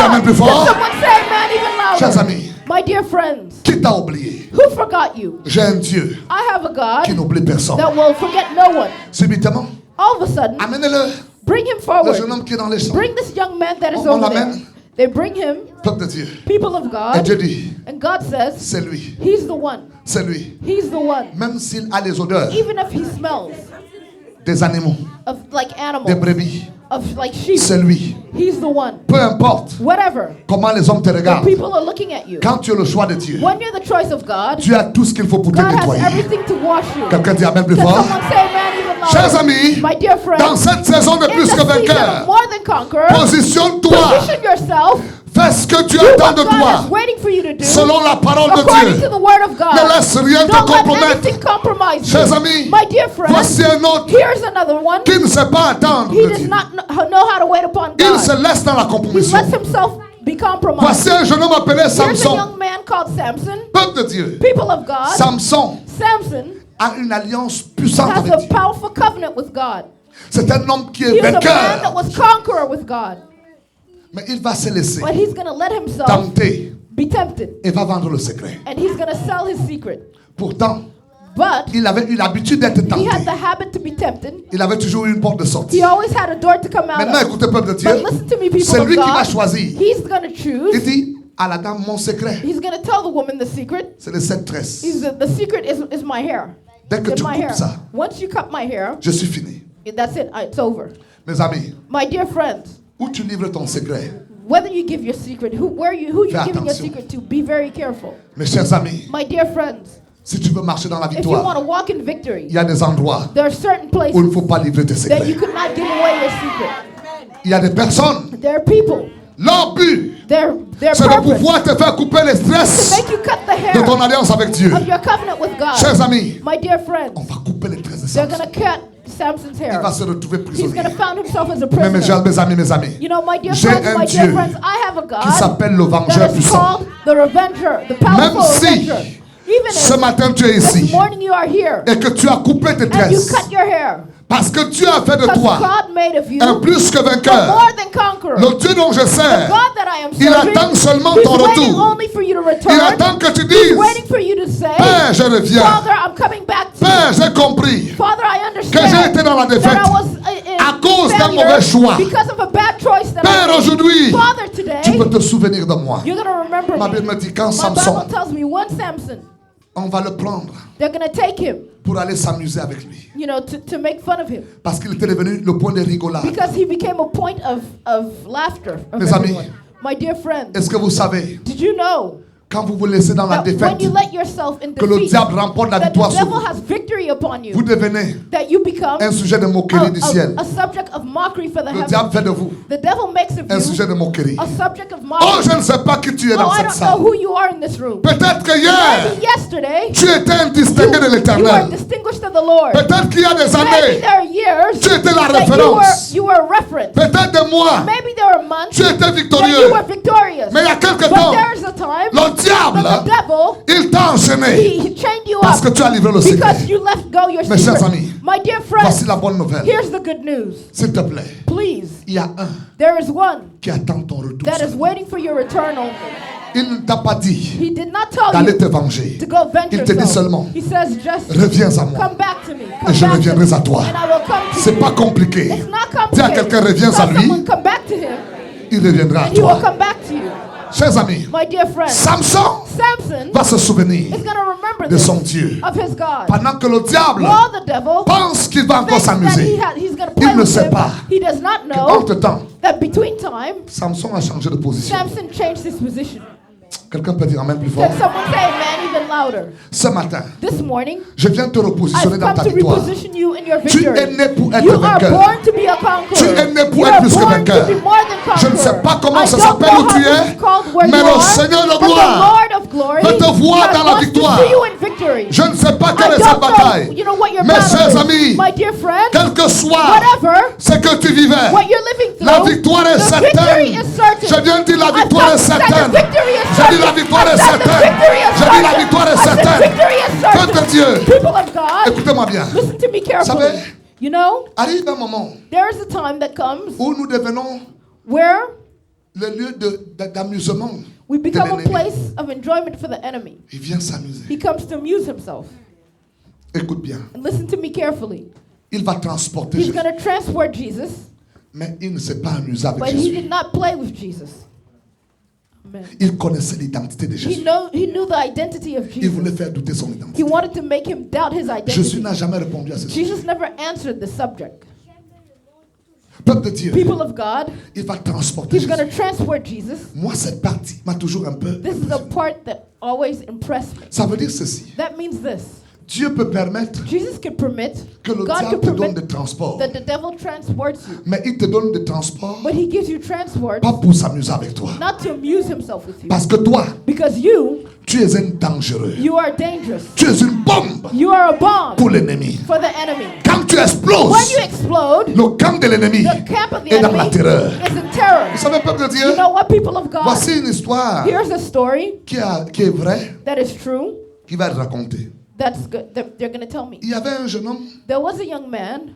dire amen plus Can fort? someone say amen even Chers louder? amis, My dear friends, qui t'a oublié? who forgot you? J'ai un Dieu I have a qui God n'oublie personne. that will forget no one. Subitement, All of a sudden, amenez-le. bring him Le forward. jeune homme qui est dans les champs. Bring this young man that is On over there. l'amène. They bring him, Peuple de Dieu. people of Et God, Dieu dit, and God says, c'est lui. he's the one. C'est lui. He's the one. Même s'il a les odeurs Even if he smells des animaux, of like des animals, brebis, of like sheep, c'est lui. he's the one. Peu importe Whatever. comment les hommes te The regardent. people are looking at you. Quand tu es le choix de Dieu, When you're the choice of God, tu as tout ce qu'il faut pour te God has nettoyer. everything to wash you. Quelqu'un dit amen plus Can fort? someone say amen even Chers louder? amis, My dear friends, dans cette saison de in plus the que season of vainqueur, more than conqueror, positionne-toi. position yourself. Fais ce que Dieu Do attend what de God is toi. waiting for you to do. Selon la parole de According Dieu. to the word of God. Ne laisse rien te Don't let compromettre. anything compromise Chers you. amis, My dear friends, voici un autre here's another one. qui ne sait pas attendre He de does Dieu. not know how to wait upon Il God. se laisse dans la He compromission. lets himself be compromised. Voici un jeune homme appelé Here's a Samson. young man called Samson. Peuple de Dieu. People of God. Samson Samson a une alliance puissante has avec a Dieu. powerful covenant with God. C'est un homme qui He est was a man that vainqueur. was conqueror with God. Mais il va se laisser But he's going to let himself tenter be tempted. et va vendre le secret. And he's going to sell his secret. Pourtant, But il avait eu l'habitude d'être he tenté. had the habit to be tempted. Il avait toujours eu une porte de sortie. He always had a door to come out Maintenant, of. écoutez, peuple de Dieu. But listen to me, people C'est of lui qui va God. choisir. He's going to choose. Il dit à la dame, mon secret, He's going to tell the woman the secret. c'est les 7 tresses. The secret is my hair. Dès que It's tu my coupes hair. ça, Once you cut my hair, je suis fini. that's it. It's over. Mes amis, My dear friends, où tu livres ton secret, whether you give your secret, who you Fais giving your attention. secret to, be very careful. mes chers amis, My dear friends, si tu veux marcher dans la if you want victoire, to walk in victory, il y a des endroits there are certain où il places ne faut pas livrer tes that you secrets. could not give away your secret. Il y a des personnes, There are people, leur but, their c'est de purpose pouvoir te faire couper les to stress make you cut the de hair ton alliance avec Dieu. of your covenant with God. Chers amis, My dear friends, on va couper les tresses de they're Samson. going to cut Samson's Il hair. va se retrouver He's prisonnier. going to find himself as a Mais prisoner. mes amis, You know, my dear j'ai friends, un my dear Dieu friends, I have a God qui s'appelle le vengeur that is puissant. called the Revenger, the powerful Même si Revenger. Even ce if matin tu es this ici morning you are here et que tu as coupé tes and you tresses cut your hair parce que Dieu a fait de because toi God made of you un plus que a vainqueur. more than conqueror. Le Dieu dont je The sers, God that I am il serving, attend seulement He's ton waiting retour. only for you to Il return. attend que tu He's dises, waiting for you to say, Père, je reviens. Father, I'm coming back to Père, you. j'ai compris Father, I que j'ai understand été dans la that défaite I was in à cause d'un failure mauvais choix. because of a bad choice that I Père, made. aujourd'hui, Father, today, tu peux te souvenir de moi. you're going to remember Ma me. Bible me dit quand My Samson, Bible tells me when Samson, on va le prendre they're going to take him, pour aller s'amuser avec lui. you know, to make fun of him. Parce qu'il était devenu le point de rigolade. Because he became a point of laughter of Mes amis, everyone. My dear friends, Est-ce que vous savez, did you know quand vous vous laissez dans la that défaite, when you let yourself in que le defeat, diable remporte la that the victoire sur devil vous, has victory upon you, vous devenez that you become un sujet de moquerie du ciel. a subject of mockery for the Le heavens. diable fait de vous The devil makes of un sujet you de moquerie. a subject of Oh, mockery. je ne sais pas qui tu es Oh, dans I cette don't know salle. who you are in this room. Peut-être que hier, Maybe yesterday, tu étais un distingué de you were l'éternel. distinguished of the Lord. Peut-être qu'il y a des Maybe années, there are years tu étais la that référence. you were a reference. Peut-être des mois, Maybe there are months tu étais that victorieux. you were victorious. Mais il y a quelque But temps, there is a time le diable, that the devil, il t'a enchaîné he chained you parce que up tu as livré le because secret. you let go your Mes chers secret. amis, My dear Voici friends, la bonne nouvelle. here's the good news. S'il te plaît, Please, il y a un there is one qui attend ton retour. that is waiting for your return only. Il ne t'a pas dit He did not tell d'aller te you venger. to go venge Il te dit yourself. seulement, He says just reviens à moi come back to me. et Come je back to reviendrai me, à toi. and I will come to C'est you. pas compliqué. It's not Dis à complicated. quelqu'un, reviens Tell à lui, someone, come back to him, il reviendra à and he will toi. come back to you. Chers amis, My dear friend, Samson Samson va se souvenir is going to remember de this son Dieu. of his God. Pendant que le diable While the devil pense qu'il va encore thinks that s'amuser, he's going to play il ne with sait him, pas he does not know entre-temps, that between time, Samson a changé de position. Samson changed his position. Quelqu'un peut dire amen plus fort. Can someone say amen even louder? Ce matin, This morning, je viens te repositionner I've dans come ta to victoire. reposition you in your Tu victory. es né pour être You are vainqueur. born to be a conqueror. Tu es né pour You être are plus que born vainqueur. to be more than Je conqueror. ne sais pas comment I ça don't s'appelle know où tu how this es, is called where mais you le are, Seigneur de but the gloire Lord of glory veut te voir God dans la wants victoire. to see you in victory. Je ne sais pas I quelle est don't cette bataille. know, you know what your Mes battle chers is. amis, My dear friend, quel que soit whatever ce que tu vivais, what you're living through, la victoire est the victory certaine. is certain. Je viens de dire la I've victoire come est to say the certaine. victory is Je dis la certain. victoire I est said the certaine. victory is Je dis la certain. victoire est I said certaine. victory is certain. Peuple de Dieu, People of God, écoutez-moi bien. listen to me carefully. Savez, You know, arrive un moment there is a time that comes où nous devenons where le lieu d'amusement We de become a l'ennemi. place of enjoyment for the enemy. Il vient s'amuser. He comes to amuse himself. Écoute bien. And listen to me carefully. Il va transporter He's Jésus. going to transport Jesus, Mais il ne s'est pas amusé avec but he Jésus. did not play with Jesus. Amen. Il connaissait l'identité de Jésus. He knew the identity of Il Jesus. voulait faire douter son He identité. wanted to make him doubt his Jésus identity. n'a jamais répondu à ce sujet. Jesus never answered the subject. Peuple de Dieu, People of God, il va transporter he's going Jésus. to transport Jesus. Moi, cette partie m'a toujours un peu This is a impressionné. part that always impressed me. Ça veut dire ceci. That means this. Dieu peut permettre Jesus can permit, que le God diable can te donne permit des transports. that the devil transports you. Mais il te donne des transports But he gives you transport pas pour s'amuser avec toi. not to amuse himself with you. Parce que toi, Because you tu es un dangereux. are dangerous. Tu es une bombe You are a bomb pour l'ennemi. for the enemy. Quand tu exploses, When you explode, le camp de l'ennemi the camp of the est dans la enemy terreur. is in terror. Vous savez, peuple de Dieu, You know what, people of God? voici une histoire Here's a story qui est vraie, that is true. qui va être racontée. That's good. That they're going to tell me. Il y avait un jeune homme There was a young man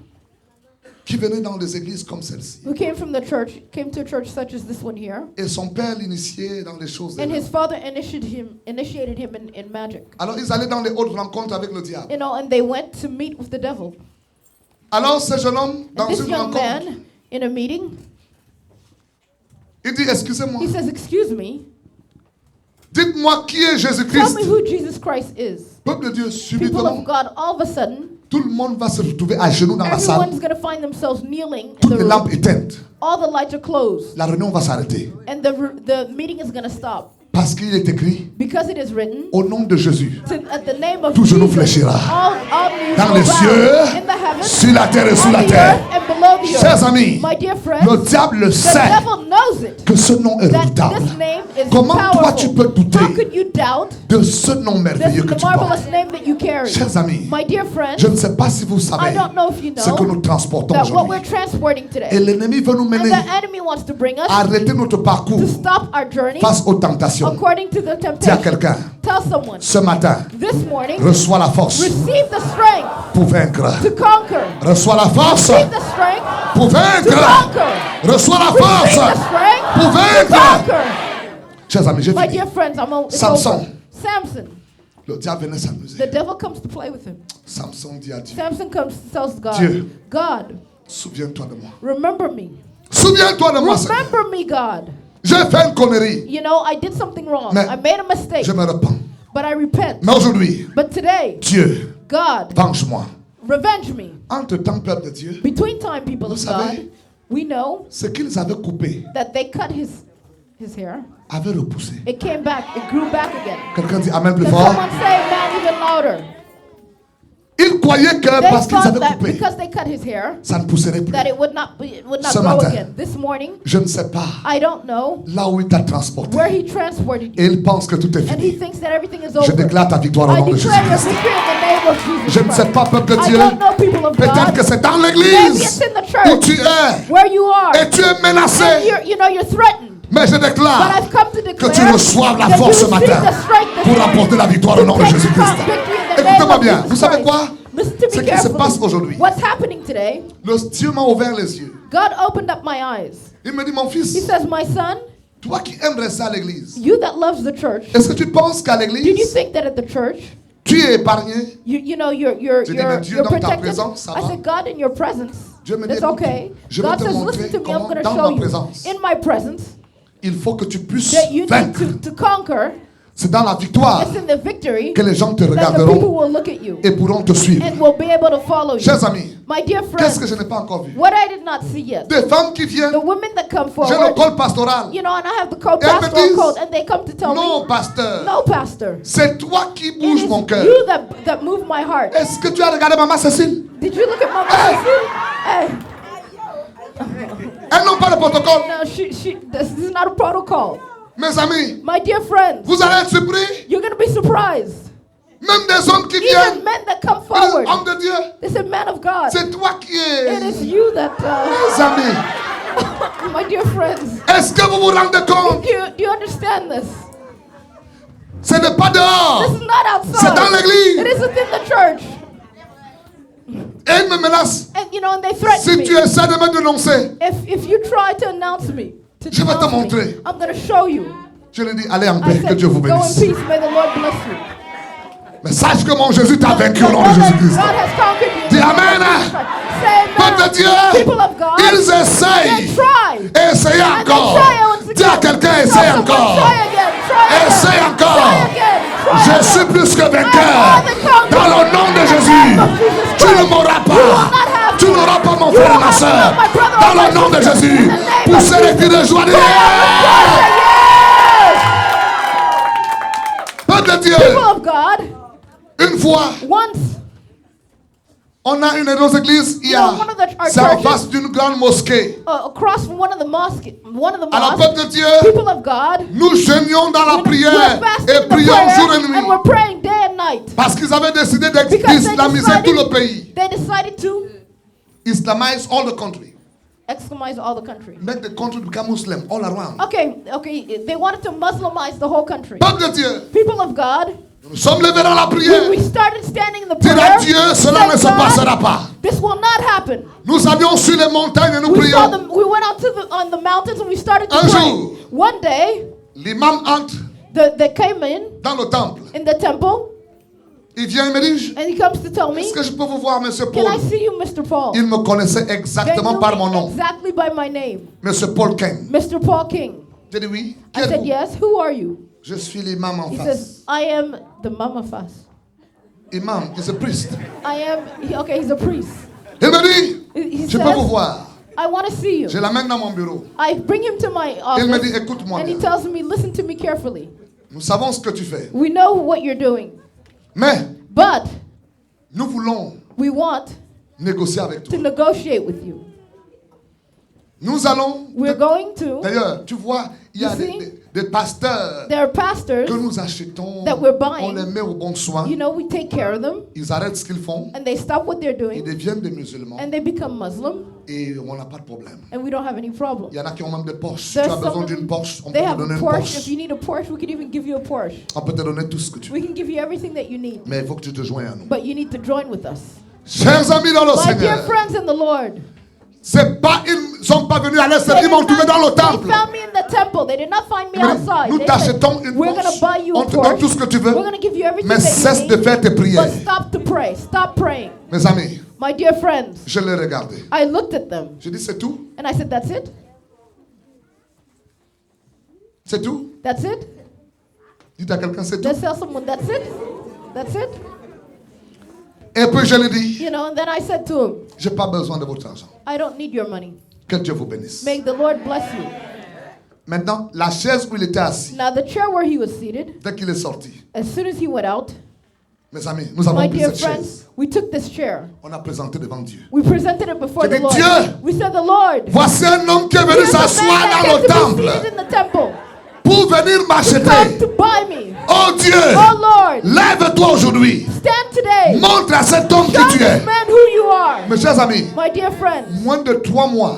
qui venait dans des églises comme celle-ci. who came from the church, came to a church such as this one here, Et son père l'initiait dans les choses. and his father initiated him in magic. Alors ils allaient dans les hautes rencontres avec le diable. You know, and they went to meet with the devil. Alors ce jeune homme, dans And this une young rencontre, man, in a meeting, il dit, excusez-moi, he says, "Excuse me, dites-moi qui est tell Jésus-Christ. me who Jesus Christ is." Peuple de Dieu, People subitement, of God, all of a sudden, tout le monde va se retrouver à genoux dans la salle. everyone's going to find themselves kneeling in Toutes the les room. lampes éteintes. All the lights are closed, La réunion va s'arrêter. and the meeting is going to stop Parce qu'il est écrit, because it is written, au nom de Jésus, at the name of tout genou Jesus, fléchira. all knees Dans will les bow cieux, in the heavens, sur la terre et sous on la the terre. earth, and below the Chers earth. amis, My dear le friends, diable le the sait devil knows it. que ce nom est That redoutable. this name is Comment toi powerful. tu peux douter How could you doubt de ce nom this merveilleux que the tu portes? marvelous name that you carry? Chers amis, My dear friends, je ne sais pas si vous savez I don't know if you ce que know nous transportons that what we're aujourd'hui. transporting Et today, l'ennemi veut nous and mener the enemy wants to bring us à arrêter notre parcours to stop our journey face aux tentations. according to the Dis à temptation. quelqu'un, Tell someone, ce matin, this morning, reçois la force receive the strength pour vaincre. to conquer. Reçois la force Receive the strength pour to vaincre. conquer. Reçois la Receive force the strength pour to vaincre. conquer. Chers amis, j'ai My fini. dear friends, it's Samson. over. Samson. Le diable venait The s'amuser. devil comes to play with him. Samson dit à Dieu, Samson comes tells God, Dieu. God, souviens-toi de moi. remember me. Souviens-toi de moi, Seigneur. Remember me, God. J'ai fait une connerie. You know, I did something wrong. Mais I made a mistake, je me repens. but I repent. Mais aujourd'hui, But today, Dieu, God, venge-moi. revenge me. Entre-temps, peuple de Dieu, Between time, people Vous of God, savez- we know ce qu'ils avaient coupé that they cut his hair. avait repoussé. It came back. It grew back again. Quelqu'un dit Amen plus Can fort. someone say amen even louder? Ils croyaient que They parce qu'ils thought avaient that coupé, because they cut his hair, ça ne pousserait plus. that it would not Ce go matin. again. This morning, Je ne sais pas I don't know là où il t'a transporté. where he transported Et you, il pense que tout est and he fini. thinks that everything is Je over. déclare ta victoire au I nom de declare your Jésus-Christ. victory in the name of Jesus Je ne sais Christ. pas, peuple de I Dieu. don't know, people of Peut-être God. que c'est dans Maybe l'église it's in the où church tu es where you are, et tu es and menacé. you're threatened. Mais je But déclare I've come to que declare tu reçoives la that force ce you receive matin the strength this pour morning apporter la victoire au nom de to take Jésus-Christ. victory in the name Écoutez-moi of bien. Jesus Vous savez Christ. quoi? Listen to Ce me qui se passe carefully. aujourd'hui. What's happening today? Dieu m'a ouvert les yeux. God opened up my eyes. Il me dit, mon He fils, says, my son, toi qui aimes rester à l'église, you that loves the church, est-ce que tu penses qu'à did you l'église, think that at the church, tu es épargné? you know, you're Je dis, mais Dieu, dans ta protected? présence, ça I va. said, God, in your presence, Dieu me dit, it's écoute, okay. je vais God te says, montrer listen to me, I'm comment, going to dans show ma you, présence, in my presence, il faut que tu puisses that you need vaincre. to conquer. C'est dans la victoire It's in the victory que les gens te that the people regarderont will look at you et pourront te suivre. and will be able to follow you. Chers amis, My dear qu'est-ce que friends, je n'ai pas encore vu? what I did not see yet, Des femmes qui viennent, the women that come j'ai le forward, col pastoral. you know, and I have the coat, Et elles me pastoral disent, coat, and they come to tell Non, me, pasteur, no, pastor, c'est toi qui it bouges is mon cœur. you that move my heart. Est-ce que tu as regardé Maman Cécile? Did you look at my Hey! Hey, Elles n'ont pas le protocole. no, this is not a protocol. Mes amis, My dear friends, vous allez être surpris. you're going to be surprised. Même des hommes qui Even viennent, men that come des forward, hommes de Dieu, they say, man of God, c'est toi qui it es. is you that, Mes amis, my dear friends, est-ce que vous vous rendez compte? do you understand this? Ce n'est pas This dehors. is not outside. C'est dans l'église. It is within the church. Et ils me menacent. And you know, and they threaten Si me. tu essaies de me dénoncer, If you try to announce me, to Je vais te denounce me. montrer. I'm going to show you. Je lui ai dit, allez en I paix, que said, Dieu vous go in bénisse. peace. May the Lord bless you. Mais sache que mon Jésus t'a vaincu au But nom know de that Jésus-Christ. God has conquered you. Dis Amen. Say Peuple de amen. Dieu, People of God, ils they essayent. try. Essayez And they encore. try once Dis à again. quelqu'un, Tell essaye someone, encore. Try again. Try again. Essaye encore. Try again. Try Je again. suis plus que I am vainqueur. more than conqueror. Dans le nom de In the Jésus, name of Jesus tu ne Christ. mourras You will pas. not have Tu me. n'auras pas mon You frère et will ma not soeur. have my brother or Dans my le nom de sister. Jésus, In the name of poussez les Jesus. cris de joie. Cry out with joy. Yes. Peuple de Dieu, People of God, une fois, once on a une de nos églises, il y a, You know, one of our c'est en churches- face d'une grande mosquée. across from one of the mosques, Alors, peuple de Dieu, people of God, nous jeûnions dans la we're prière fasting et in the prions prayer, jour et and nuit. we're praying day and night. Parce qu'ils avaient décidé Because they d'islamiser tout le pays. They decided to Islamize all the country. Islamize all the country. Make the country become Muslim all around. Okay, they wanted to Muslimize the whole country. Peuple de Dieu, People of God, nous sommes levés dans la prière. we started standing in the Dire prayer. à Dieu, cela Say, ne se God, passera pas. this will not happen. Nous avions sur les montagnes et nous We prions. we went out on the mountains and we started to Un pray. jour. One day, L'imam entre they came in dans le temple. the temple, Il vient et me dit, and he comes to tell me, est-ce que je peux vous voir, monsieur "Can Paul? I see you, Mr. Paul?" Il me connaissait They exactement knew par me mon nom. exactly by my name, Monsieur Paul King. Mr. Paul King. J'ai dit oui. Qui I said, êtes-vous? "Yes. Who are you?" Je suis l'imam en He face. says, "I am the Mama Fas. Imam is a priest. He's a priest. Il me dit, He je peux says, vous voir. I want to see you." Je l'amène dans mon bureau. I bring him to my Il me dit, office, écoute-moi and he bien. tells me, "Listen to me carefully. Nous savons ce que tu fais. We know what you're doing, Mais but nous voulons we want négocier avec to toi. negotiate with you. Nous allons... We're going to." D'ailleurs, tu vois, il y a You see? des pasteurs There are pastors, que nous achetons. that we're buying. On les met au bon soin. you know, we take care of them, Ils arrêtent ce qu'ils font. and they stop what they're Ils doing, deviennent des musulmans. and they become Muslim, Et on n'a pas de problème. and we don't have any problem. Il y en a qui ont même des Porsche. Si tu There's as besoin some- d'une Porsche, on peut They te have donner a une Porsche. If Porsche. you need a Porsche, we can even give you a Porsche. On peut te donner tout ce que tu veux. We can give you everything that you need, Mais il faut que tu te joignes à nous. but you need to join with us. Chers amis dans le My dear Seigneur, friends in the Lord, ils ne sont pas venus à l'est, they ils m'ont trouvé dans le they temple. found me in the temple. They did not find me Ils m'ont dit, outside. nous They said, t'achetons une "We're going Porsche. to buy you a On te donne tout ce Porsche. que tu veux. We're going to give you everything Mais that cesse you de need, faire tes prières. but stop to pray. Stop praying." Mes amis, My dear friends, je l'ai regardé. I looked at them, J'ai dit, c'est tout? and I said, "That's it? C'est tout? That's it?" Dites à quelqu'un, c'est tout. Let's tell someone, "That's it? That's it?" Et puis je lui dis, You know, and then I said to him, j'ai pas besoin de votre argent. "I don't need your money. Que Dieu vous bénisse. May the Lord bless you." Maintenant, la chaise où il était assis, Now, the chair where he was seated, dès qu'il est sorti, as soon as he went out, mes amis, nous avons my pris dear cette chaise. friends, we took this chair. On a présenté devant Dieu. We presented it before J'ai the dit, Lord. Dieu, We said, "The Lord, voici un homme qui est venu here's a man s'asseoir that dans came le to be temple seated in the temple, pour venir come m'acheter. to buy me. Oh Dieu, Oh Lord, lève-toi aujourd'hui. stand today. Montre à cet homme Show qui tu this es. man who you are." Mes chers amis, My dear friends, moins de 3 mois,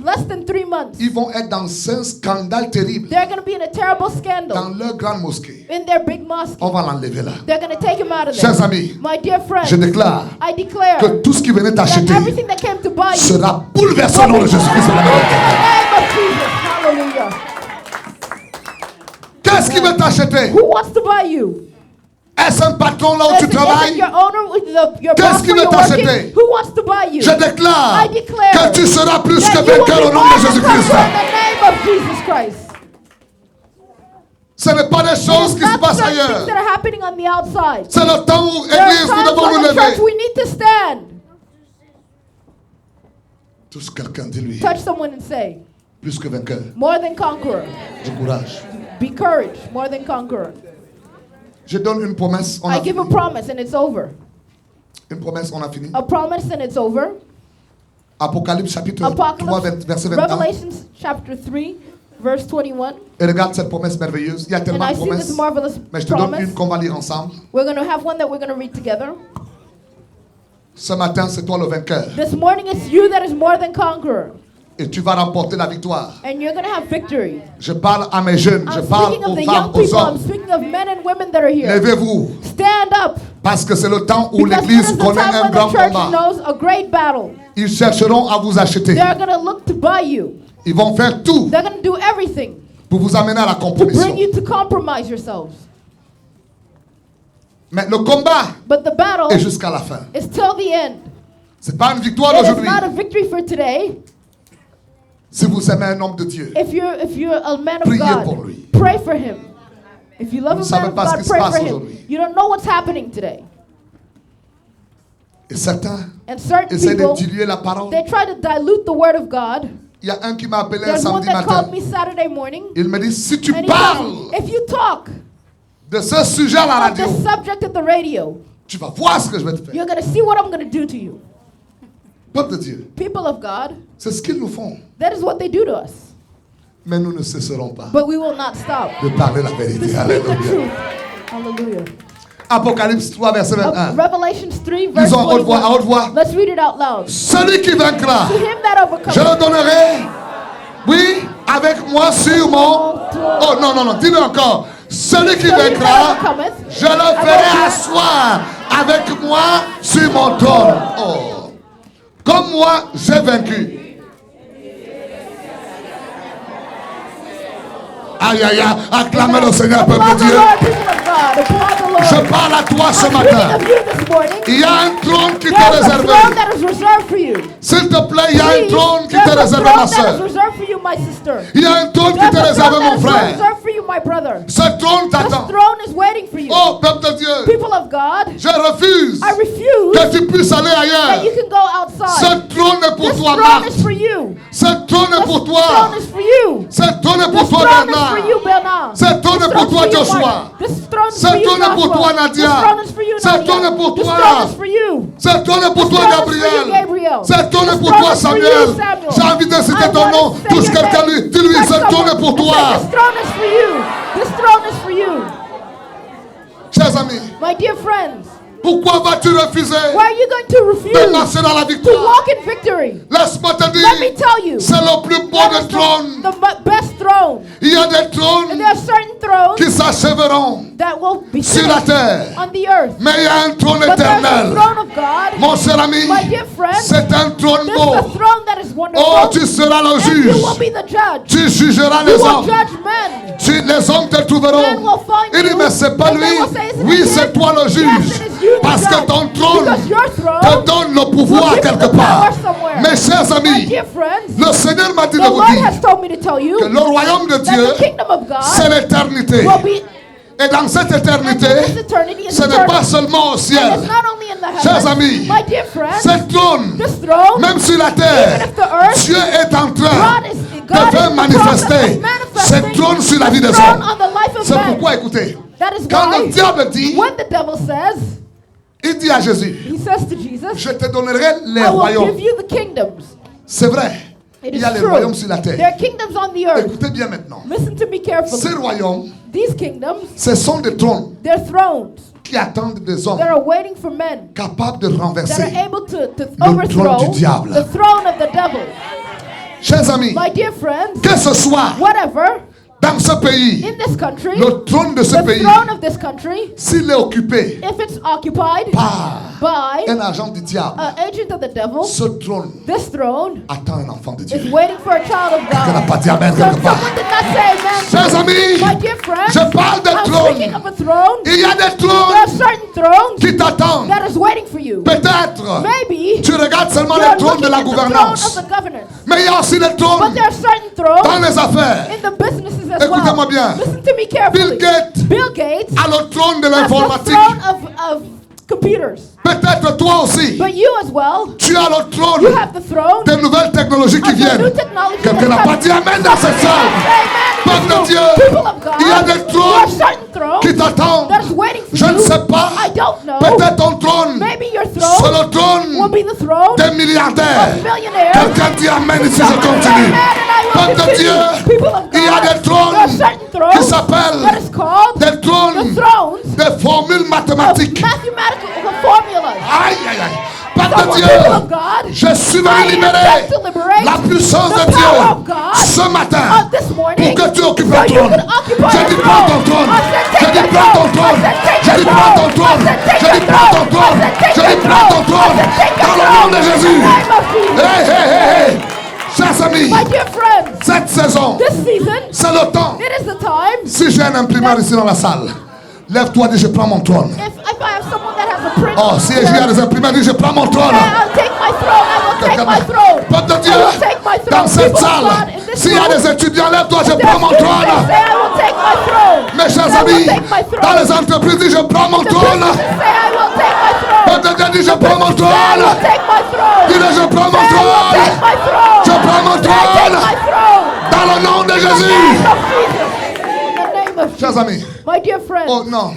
less than 3 months, ils vont être dans un scandale terrible they're going to be in a terrible dans scandal leur grande mosquée. in their big mosque. On va l'enlever là. They're going to take him out of Chers there. amis, My dear friends, je déclare I declare que tout ce qui venait that t'acheter everything that came to buy you sera bouleversé au nom de Jésus-Christ. in the name of Jesus. Hallelujah. Qu'est-ce qui veut t'acheter? Who wants to buy you? Est-ce un patron là où tu Is it travailles? your owner, your Qu'est-ce boss qui where veut you're working? t'acheter? Who wants to buy you? Je déclare I declare que tu seras plus que that you will vainqueur be au nom more de than Jésus-Christ. conqueror in the name of Jesus Christ. Ce n'est pas des It choses is qui se not passent such things ailleurs. that are happening on the outside. C'est le temps où, There are Église, nous times devons nous when the church lever. we need to stand. Touche quelqu'un, dis-lui, Touch someone and say, plus que vainqueur. more than conqueror. Du courage. Be courage, more than conqueror. Je donne une promesse, on I a give a fini. promise and it's over. Une promesse, on a fini. A promise and it's over. Apocalypse chapitre 3, Apocalypse, verset 21. Revelations chapter 3, verse 21. Et regarde cette promesse merveilleuse. Il y a And tellement I de see this promesses. marvelous Mais je te donne une promise. qu'on va lire ensemble. We're going to have one that we're going to read together. Ce matin, c'est toi le vainqueur. This morning it's you that is more than conqueror. Et tu vas remporter la victoire. And you're going to have victory. Je parle à mes jeunes, je I'm parle speaking of aux the femmes, young aux people. I'm hommes. speaking of men and women that are here. Levez-vous. Stand up. Parce que c'est le temps où Because this l'Église is the connaît time un when grand the church combat. knows a great battle. Ils chercheront à vous acheter. They're going to look to buy you. Ils vont faire tout They're going to do everything pour vous amener à la to compromission. bring you to compromise yourselves. Mais le combat But the battle est jusqu'à la fin. is till the end. C'est pas une victoire It is d'aujourd'hui. not a victory for today. Si vous aimez un homme de Dieu, If you're a man of Priez pour God, lui. pray for him. If you love Vous a ne savez man of pas ce God, qui se pray passe for him. aujourd'hui. You don't know what's happening today. et certains And certain essaient de people, diluer la parole. they try to dilute the word of God. Il y a un qui m'a appelé un There's one samedi that matin. called me Saturday morning. Il me dit, si tu And he parles told me, if you talk de ce sujet à la on radio, this subject at the radio, tu vas voir ce que je vais te faire. you're going to see what I'm going to do to you. Peuple de Dieu, People of God, c'est ce qu'ils nous font. that is what they do to us. Mais nous ne cesserons pas But we will not stop de parler la to vérité. speak the Alléluia. truth. Hallelujah. Apocalypse 3, verset 21. Revelations 3, verse Disons à haute voix, à 21. haute voix. Let's read it out loud. Celui qui vaincra, To him that je overcomes. le donnerai, oui, avec moi sur mon... Oh non, non, non, dis-le encore. Celui qui To him that vaincra, overcometh, je le ferai asseoir avec moi sur mon trône. Oh. Comme moi, j'ai vaincu. Aïe, aïe, aïe, acclamez le Seigneur, peuple de Applaud the Dieu. Lord, people of God. Applaud the Lord. Je parle à toi ce I'm matin. speaking of you this morning. Il y a un trône qui t'est There's a réservé. throne that is reserved for you. S'il te plaît, il y a un Please, trône qui there's t'est a réservé, throne ma that is soeur. reserved for you, my sister. Il y a un trône qui There's t'est a réservé, throne that mon is frère. reserved for you, my brother. Ce trône This t'attend. throne is waiting for you. Oh, peuple de Dieu, People of God, je refuse I refuse que tu puisses aller that you ailleurs. can go outside. Ce trône est pour This toi, throne Marthe. is for you. Ce trône est This pour toi. throne is for you. Ce trône est This pour toi, throne is Bernard. for you, Bernard. Ce trône This est pour throne toi, is for you, Joshua. Mark. This throne is Ce for you, trône est pour Joshua. toi, Nadia. This throne is for you, Ce trône est Nadia. pour This toi. throne is for you. Ce trône est pour This toi, throne is for you, Gabriel. Gabriel. Ce trône est This pour throne toi, is for you, Samuel. Samuel. J'ai envie de citer I ton want nom. to say Touche your quelqu'un, name. lui. Dis-lui, Touch ce trône someone est pour and say, toi. This throne is for you. This throne is for you. Chers amis, My dear friends, pourquoi vas-tu refuser why are you going to de refuse marcher dans la to victoire? walk in victory? Laisse-moi te Let me dire, tell you, c'est le plus beau that des is trônes. the best throne. Il y a des And trônes there are certain thrones qui s'achèveront that will be sur la finished terre. on the earth. Mais il y a un trône But there's a éternel. throne of God, Mon cher ami, my dear friend. c'est un trône This is a beau. throne that is wonderful. Oh, tu seras le and juge. you will be the judge. Tu jugeras You les will hommes. judge men. Les hommes te Men trouveront. will find Il dit, you. mais c'est pas and they lui. will say, "Isn't Oui, it c'est him?" toi le Yes, juge. it is you, the Parce que judge. ton trône Because your throne te donne le pouvoir will give you quelque the part. power somewhere. Mes chers My amis, dear friends, le Seigneur m'a dit the de vous Lord dire has told me to tell you que le royaume de that Dieu, the kingdom of God c'est l'éternité. will be Et dans cette and éternité, this eternity is ce n'est eternal. pas seulement au And ciel. it's not only in the Chers heavens. amis, My dear friends, ce trône, this throne, même sur la even terre, if the earth, Dieu est en train God is de in faire the process manifester of manifesting ce trône sur la vie des the throne hommes. on the life of C'est man. pourquoi, écoutez, That is quand le why diable dit, when the devil says, il dit à Jésus, he says to Jesus, je te donnerai les I will royaumes. give you the kingdoms. C'est vrai, It il is y a les true. royaumes sur la There terre. are kingdoms on the earth. Écoutez bien maintenant. Listen to me carefully. Ces royaumes, These kingdoms, ce sont des trônes they're thrones qui attendent des hommes that are waiting for men capables de that renverser. are able to trône overthrow du diable. the throne of the devil. Chers amis, My dear friends, que ce soit whatever, dans ce pays, in this country, le trône de ce the pays, throne of this country, s'il est occupé if it's occupied par by un agent du diable, an agent of the devil, ce trône this throne attend un enfant de is Dieu. waiting for a child of Quelqu'un n'a God. pas dit amen So quelque part. someone did not say amen. Chers amis, My dear friends, je parle de I'm trône. speaking of a throne. Il y a des There are trônes certain thrones qui t'attendent. that is waiting for you. Peut-être Maybe tu regardes seulement you're les trônes de looking la at the throne gouvernance. of the governance. Mais il y a aussi les But trônes there are certain dans thrones les affaires. in the businesses as Écoutez-moi well. bien. Listen to me Bill carefully. Gates Bill Gates a le trône de has the l'informatique. throne of computers. Peut-être toi aussi, But you as well, tu as le trône you have the throne des nouvelles technologies qui of the new viennent. technology. Quelqu'un n'a pas dit amen dans cette salle. Peuple de Dieu, People of God, il y a des there are trônes certain thrones qui t'attendent. that is waiting for Je you. ne sais pas. I don't know. Peut-être ton trône, Maybe your c'est throne le will trône be the throne des milliardaires. of millionaires. Quelqu'un dit amen ici, je Someone say continue. amen and I will Peuple de continue. Dieu, People of God, il y a des there are trônes certain qui thrones that s'appellent is called des the trônes thrones des formules of mathématiques. mathematical formulas. Aïe, aïe, aïe. So Peuple for de people Dieu, of God, je suis I venu am libérer sent to liberate la puissance the de Dieu power of God ce matin this morning pour que tu occupes so le you trône. can occupy Je the dis prends ton throne. trône. I said, Je take dis the prends ton throne. trône. I said, take Je the dis prends ton throne. trône. I said, take Je the dis prends ton throne. trône. I said, take Je the dis prends ton throne. trône. I said, take the Dans le nom de throne. Jésus. In the name of Jesus. Hey, hey, hey, hey. Chers amis, My dear friends, Cette saison, This season, c'est le temps. it is the time. Si j'ai un imprimeur ici dans la salle, lève-toi, dis je prends mon trône. If I have someone that has a print, Oh, si il y a des imprimeurs, dis je prends mon trône. I'll take my throne. I will take my throne. Peuple de I Dieu, will take my throne. dans cette People of salle, God, in this s'il y a room, des étudiants, lève-toi, je there's prends mon students trône. that say, I will take my throne. Mes chers I will amis, take my throne. dans les entreprises, dis je prends mon The trône. businesses say, I will take my throne. Peuple de Dieu, dis je prends mon I trône. will take my throne. Dis-le, je prends mon I will trône. take my throne. Je prends mon I take trône. my throne. Dans le nom de In the Jésus. name of Jesus. In the name of Chers Jesus. amis, My dear friends, oh non,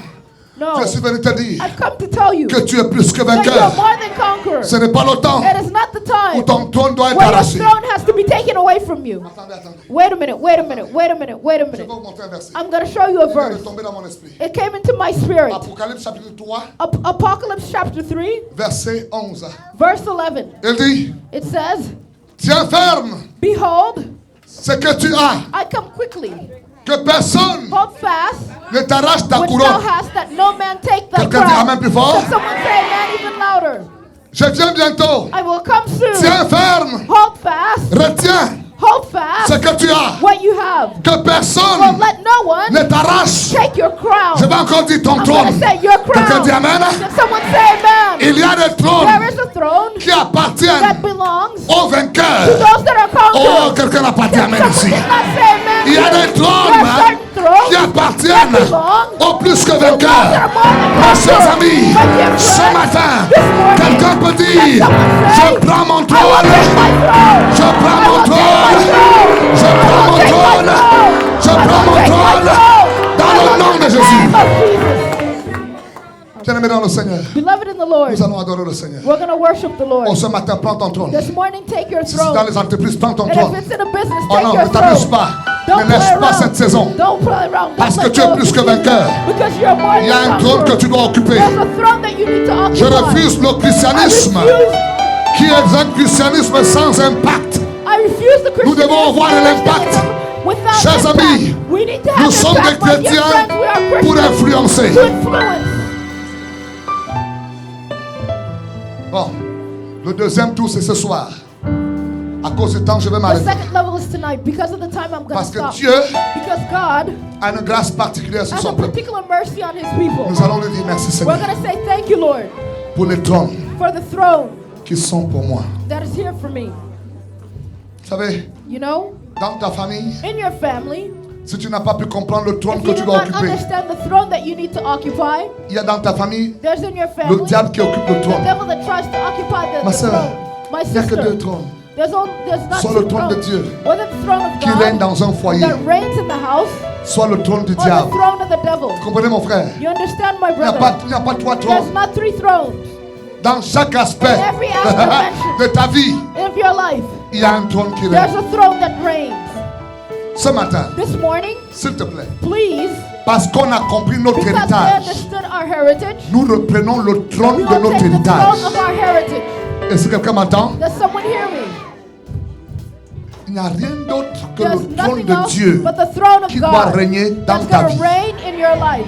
no. je suis venu te dire I've come to tell you que tu es plus que that you're vainqueur. more than conqueror. Ce n'est pas le temps It is not the où time ton trône doit être where your arraché. throne has to be taken away from you. Attendez. Wait a minute, wait a minute, wait a minute, wait a Je vais minute. vous montrer un verset. I'm going to show you a Il vient de verse. tomber dans mon esprit. It came into my spirit. Apocalypse chapitre 3, Apocalypse chapter 3, verset 11. verse 11. Il dit, It says, tiens ferme behold, ce que tu as, I come quickly. que personne Hold fast, ne t'arrache ta which thou couronne. hast, that no man take thy Quelqu'un dit crown. amen plus fort. Can someone say amen even louder? Je viens bientôt. I will come soon. Tiens ferme, Hold fast, retiens hold ce fast que tu as, what you have. que Well, personne let no one ne t'arrache. take your crown. Je vais encore dire ton I'm going trône. to say your Quelqu'un crown. dit amen. Can someone say amen? Il y a des trônes There is a throne qui appartiennent that belongs aux to vainqueurs. those that are Oh, conquerors. quelqu'un n'a pas dit amen Someone ici. did not say amen. Il y a here. des trônes There are certain thrones qui appartiennent aux plus que vainqueurs. that are more than Mes chers conquerors. amis, My dear ce friends, matin, this morning, quelqu'un peut dire, je prends mon I will trône, take my throne. je prends I mon will take my trône, throne. je prends mon Take my trône, throne. je I prends will mon take my trône, throne. dans le nom de Jésus. In the name of Jesus. Bien-aimé dans le Seigneur, Beloved in the Lord, nous allons adorer le Seigneur. we're going to worship the Lord. Oh, ce matin, prends ton trône. This morning, take your Si c'est dans throne. les entreprises, prends ton And if trône. it's in a business, Oh take non, your ne t'amuse throne. pas. Don't Ne play laisse pas around. cette saison. Don't play around. Don't Parce que let tu go es of plus this que season. vainqueur. Because you're more Il y a than un trône que conqueror. tu dois occuper. There's a throne that you need to occupy. Je refuse le I christianisme refuse, qui est un christianisme sans impact. I refuse the Nous devons avoir de Christianism l'impact. without Chers impact. amis, We need to Nous have sommes des impact, my dear chrétiens friends. We are pour Christians influencer. to influence. Bon, le deuxième tour, c'est ce soir. À cause du temps, je vais The m'arrêter. second level is tonight. Because of the time, I'm going to Parce que stop. Dieu Because God a une grâce particulière sur has son a peuple. particular mercy on His people. Nous allons lui dire merci We're Seigneur going to say thank you, Lord, pour les trônes for the throne qui sont pour moi. that is here for me. Vous savez, You know, dans ta famille, in your family, si tu n'as pas pu comprendre le trône if que you tu do dois not occuper, understand the throne that you need to occupy, il y a dans ta famille there's in your family le diable qui occupe le the trône. devil that tries to occupy Ma the sœur, throne. My il n'y a que deux sister, trônes there's not Soit two le trône de thrones. Dieu Whether the throne of qui règne God dans un foyer, that reigns in the house soit le trône du or the diable. throne of the devil. Vous comprenez mon frère? You understand, my Il n'y a brother? pas trois There's trônes. not three thrones. Dans chaque aspect Every aspect de ta vie, of your life. il y a un trône qui There's règne. a throne that reigns. Ce matin, This morning, s'il te plaît, please, parce qu'on a compris notre because we héritage, understood our heritage, nous reprenons le we trône de will notre take the héritage. throne of our heritage. Est-ce que quelqu'un m'entend? Does someone hear me? Il n'y a rien d'autre que There's le trône nothing de else Dieu but the throne of qui doit God régner dans that's ta going to vie, reign in your life.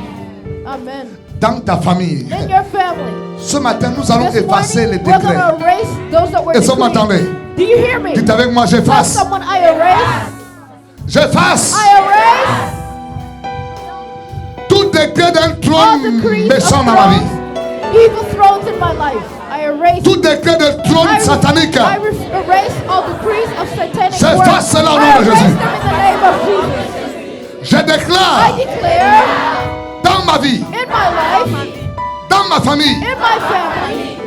Amen. dans ta famille. In your family. Ce matin, nous allons This effacer les morning, we're going décrets. to erase those that were Est-ce que vous decreed. m'entendez? Do you hear me? Dites avec moi, Tell j'efface. someone, I erase. J'efface I erase tout décret d'un all trône decrees of méchant dans ma vie. thrones, evil thrones in my life. I erase Tout décret de trône satanique. erase all decrees of satanic J'efface words. cela au nom I de erase Jésus. them in the name of Jesus. Je I déclare declare dans ma vie, in my life, dans ma famille, in my family,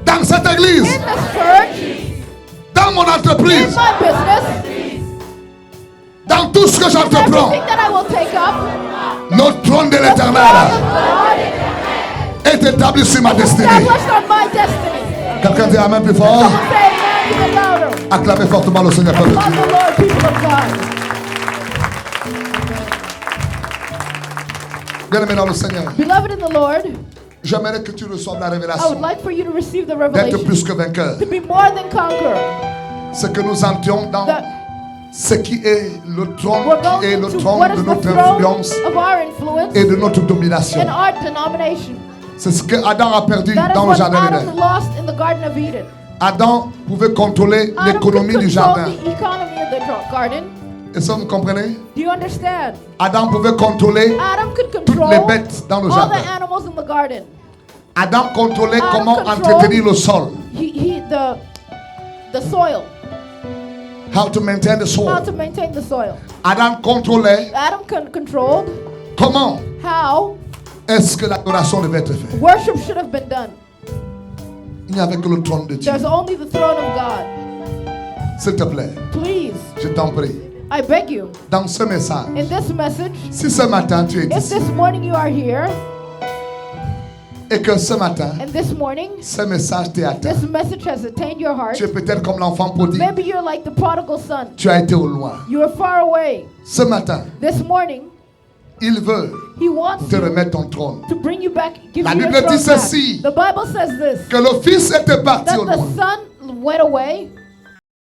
dans cette église, in this church, dans mon in entreprise, my business, dans tout ce que j'entreprends, everything that I will take up, notre trône de the throne l'éternel of God est établi sur ma destinée. established on my destiny. Quelqu'un dit amen plus fort. Someone say amen even louder. Acclamez fortement le Seigneur. Peuple de Love Dieu. the Lord, people of God. Bien-aimé dans le Seigneur, Beloved in the Lord, j'aimerais que tu reçoives la I would révélation like for you to receive the d'être revelation, plus que vainqueur. to be more than conqueror. C'est que nous entrions dans That ce qui est le trône, we're qui est going le to trône what de is the notre throne influence of our influence et de notre domination. in our denomination. C'est ce que Adam a perdu That is dans le what jardin Adam d'Éden. lost in the Garden of Eden. Adam pouvait contrôler Adam could l'économie du control jardin. the economy of the garden, Est-ce que vous comprenez? Do you understand? Adam pouvait contrôler Adam could toutes les control bêtes dans le all jardin. the animals in the garden. Adam contrôlait Adam comment controlled- entretenir le sol. The soil, How to maintain the how soil. to maintain the soil. Adam contrôlait Adam controlled comment how est-ce que l'adoration devait être faite. worship should have been done. Il n'y avait que le trône de Dieu. There's only the throne of God. S'il te plaît, Please, je t'en prie. I beg you, Dans ce message, in this message, si ce matin tu es if ici this morning you are here, et que ce matin, and this morning ce message t'est atteint, this message has attained your heart, tu es peut-être comme l'enfant prodigue. maybe you're like the prodigal son. Tu as été au loin. You are far away. Ce matin, This morning, il veut he wants te you remettre ton trône. to bring you back, give La you your Bible dit throne back. ceci. The Bible says this, Que le Fils était parti that au the loin. son went away